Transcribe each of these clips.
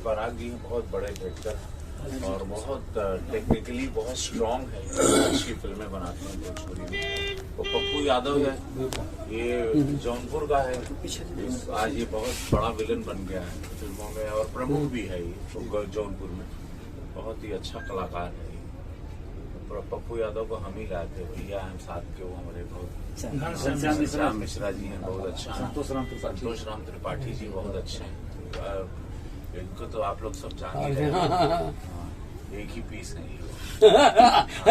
पराग जी बहुत बड़े डायरेक्टर और बहुत टेक्निकली बहुत स्ट्रांग है, अच्छी फिल्में बनाते हैं भोजपुरी में। वो पप्पू यादव है, ये जौनपुर का है, आज ये बहुत बड़ा विलन बन गया है फिल्मों में और प्रमुख भी है ये तो जौनपुर में, बहुत ही अच्छा कलाकार है। पप्पू यादव को हम ही लाए थे, भैया हम साथ के, वो हमारे बहुत घनश्याम मिश्रा जी हैं, बहुत अच्छा। संतोष राम त्रिपाठी जी बहुत अच्छे हैं, इनको तो आप लोग सब जान ही रहे हैं, एक ही पीस है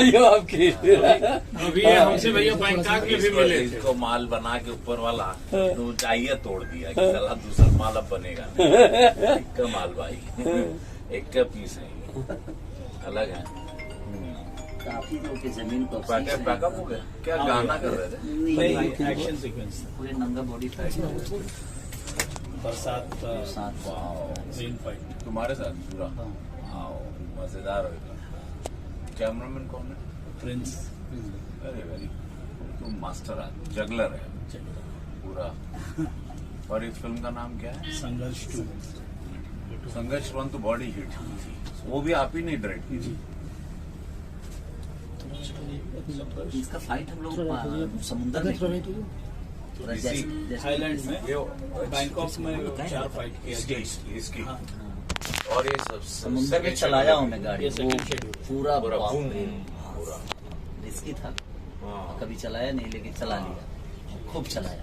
ये आपकी अभी हमसे भैया बैंकॉक में भी मिले थे। इसको माल बना के ऊपर वाला तो ऊंचाइया तोड़ दिया कि चला दूसरा माल अब बनेगा, एक का माल भाई, एक का पीस है ये, अलग है। काफी लोग के जमीन को पैकअप हो गया क्या? गाना कर रहे थे? एक्शन सीक्वेंस पूरे नंगा बॉडी फाइट, बरसात रेन फाइट तुम्हारे साथ पूरा मजेदार होगा। कैमरामैन कौन है? प्रिंस। वेरी तुम मास्टर है, जगलर है पूरा। और इस फिल्म का नाम क्या है? संघर्ष 2। संघर्ष 1 तो बॉडी हिट थी, वो भी आप ही नहीं डायरेक्ट की थी। इसका फाइट हम लोग समुद्र में थाईलैंड में, बैंकॉक में 4 फाइट किया इसकी और ये सब समुद्र में चलाया हूँ मैं गाड़ी, पूरा पूरा रिस्की था, कभी चलाया नहीं लेकिन चला लिया, खूब चलाया।